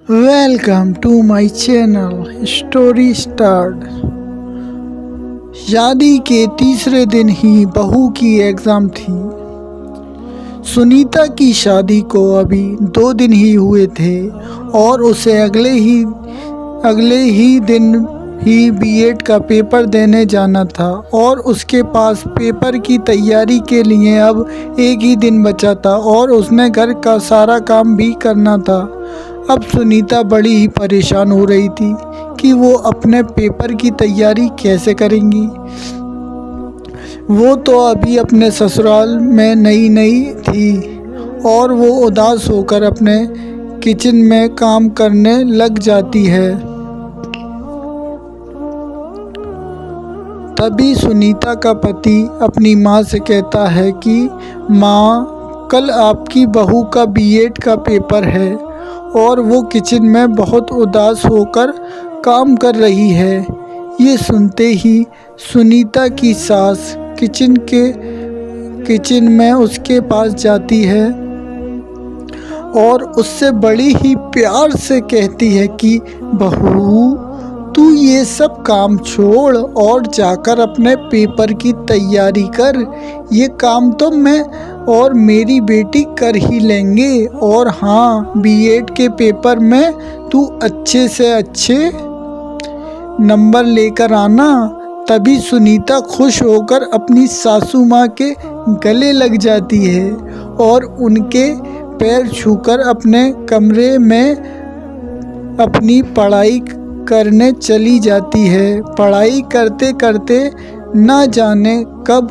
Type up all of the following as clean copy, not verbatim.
Welcome to my channel story start. शादी के तीसरे दिन ही बहू की एग्ज़ाम थी। सुनीता की शादी को अभी 2 दिन ही हुए थे और उसे अगले ही दिन ही बीएड का पेपर देने जाना था और उसके पास पेपर की तैयारी के लिए अब 1 ही दिन बचा था और उसने घर का सारा काम भी करना था। अब सुनीता बड़ी ही परेशान हो रही थी कि वो अपने पेपर की तैयारी कैसे करेंगी। वो तो अभी अपने ससुराल में नई थी और वो उदास होकर अपने किचन में काम करने लग जाती है। तभी सुनीता का पति अपनी माँ से कहता है कि माँ, कल आपकी बहू का बीएड का पेपर है और वो किचन में बहुत उदास होकर काम कर रही है। ये सुनते ही सुनीता की सास किचन में उसके पास जाती है और उससे बड़ी ही प्यार से कहती है कि बहू, तू ये सब काम छोड़ और जाकर अपने पेपर की तैयारी कर। ये काम तो मैं और मेरी बेटी कर ही लेंगे और हाँ, बीएड के पेपर में तू अच्छे से अच्छे नंबर लेकर आना। तभी सुनीता खुश होकर अपनी सासू माँ के गले लग जाती है और उनके पैर छूकर अपने कमरे में अपनी पढ़ाई करने चली जाती है। पढ़ाई करते करते ना जाने कब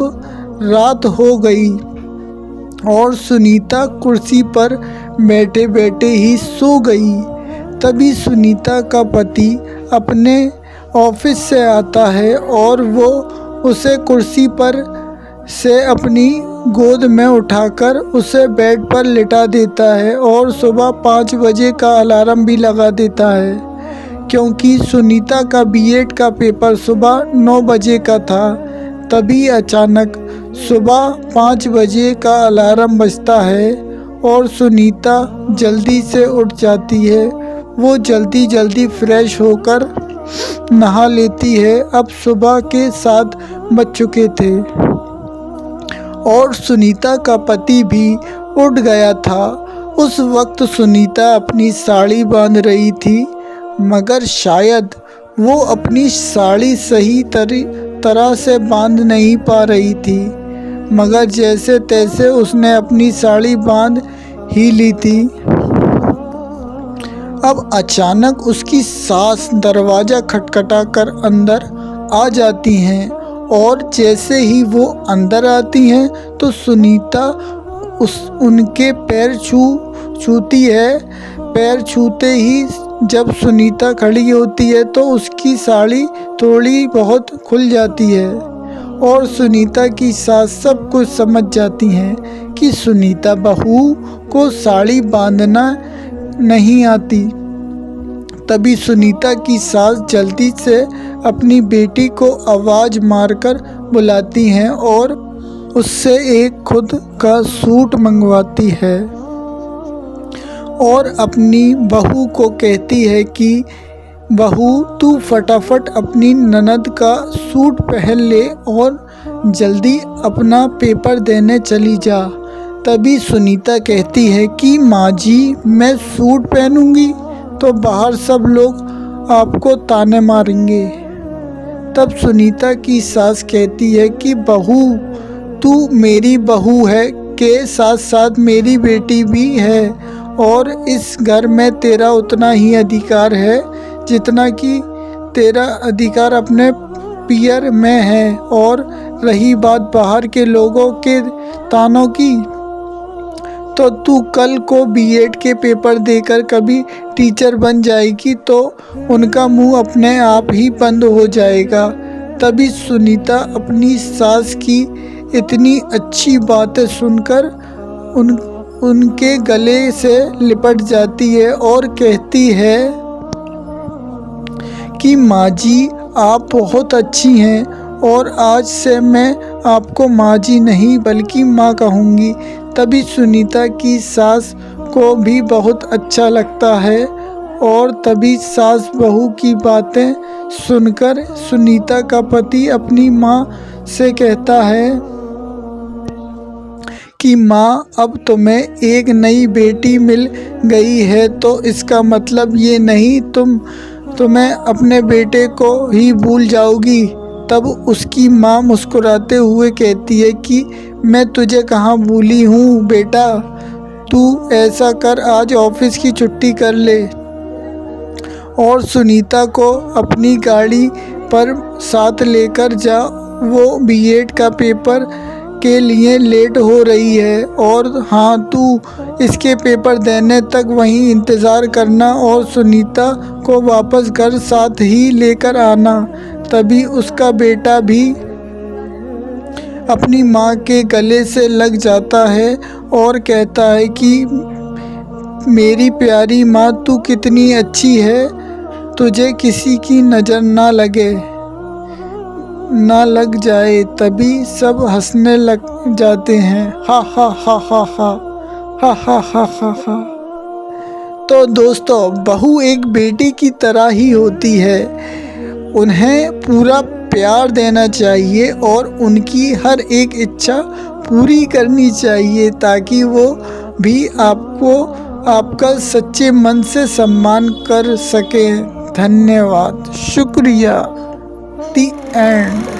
रात हो गई और सुनीता कुर्सी पर बैठे बैठे ही सो गई। तभी सुनीता का पति अपने ऑफिस से आता है और वो उसे कुर्सी पर से अपनी गोद में उठाकर उसे बेड पर लिटा देता है और सुबह 5 बजे का अलार्म भी लगा देता है, क्योंकि सुनीता का बीएड का पेपर सुबह 9 बजे का था। तभी अचानक सुबह 5 बजे का अलार्म बजता है और सुनीता जल्दी से उठ जाती है। वो जल्दी फ्रेश होकर नहा लेती है। अब सुबह के 7 बज चुके थे और सुनीता का पति भी उठ गया था। उस वक्त सुनीता अपनी साड़ी बांध रही थी, मगर शायद वो अपनी साड़ी सही तरह से बांध नहीं पा रही थी, मगर जैसे तैसे उसने अपनी साड़ी बांध ही ली थी। अब अचानक उसकी सास दरवाज़ा खटखटाकर अंदर आ जाती हैं और जैसे ही वो अंदर आती हैं तो सुनीता उनके पैर छूती है। पैर छूते ही जब सुनीता खड़ी होती है तो उसकी साड़ी थोड़ी बहुत खुल जाती है और सुनीता की सास सब कुछ समझ जाती हैं कि सुनीता बहू को साड़ी बांधना नहीं आती। तभी सुनीता की सास जल्दी से अपनी बेटी को आवाज़ मारकर बुलाती हैं और उससे एक खुद का सूट मंगवाती है और अपनी बहू को कहती है कि बहू, तू फटाफट अपनी ननद का सूट पहन ले और जल्दी अपना पेपर देने चली जा। तभी सुनीता कहती है कि माँ जी, मैं सूट पहनूंगी तो बाहर सब लोग आपको ताने मारेंगे। तब सुनीता की सास कहती है कि बहू, तू मेरी बहू है के साथ साथ मेरी बेटी भी है और इस घर में तेरा उतना ही अधिकार है जितना कि तेरा अधिकार अपने पियर में है। और रही बात बाहर के लोगों के तानों की, तो तू कल को बीएड के पेपर देकर कभी टीचर बन जाएगी तो उनका मुंह अपने आप ही बंद हो जाएगा। तभी सुनीता अपनी सास की इतनी अच्छी बातें सुनकर उनके गले से लिपट जाती है और कहती है कि माँ जी, आप बहुत अच्छी हैं और आज से मैं आपको माँ जी नहीं बल्कि माँ कहूँगी। तभी सुनीता की सास को भी बहुत अच्छा लगता है और तभी सास बहू की बातें सुनकर सुनीता का पति अपनी माँ से कहता है कि माँ, अब तुम्हें एक नई बेटी मिल गई है तो इसका मतलब ये नहीं तुम्हें अपने बेटे को ही भूल जाओगी। तब उसकी माँ मुस्कुराते हुए कहती है कि मैं तुझे कहाँ भूली हूँ बेटा, तू ऐसा कर आज ऑफिस की छुट्टी कर ले और सुनीता को अपनी गाड़ी पर साथ लेकर जा। वो बीएड का पेपर के लिए लेट हो रही है और हाँ, तू इसके पेपर देने तक वहीं इंतज़ार करना और सुनीता को वापस घर साथ ही लेकर आना। तभी उसका बेटा भी अपनी माँ के गले से लग जाता है और कहता है कि मेरी प्यारी माँ, तू कितनी अच्छी है, तुझे किसी की नज़र ना लग जाए। तभी सब हंसने लग जाते हैं। हा हा हा हा हा हा हा हा हा हा। तो दोस्तों, बहू एक बेटी की तरह ही होती है। उन्हें पूरा प्यार देना चाहिए और उनकी हर एक इच्छा पूरी करनी चाहिए ताकि वो भी आपका सच्चे मन से सम्मान कर सके। धन्यवाद, शुक्रिया। दी एंड।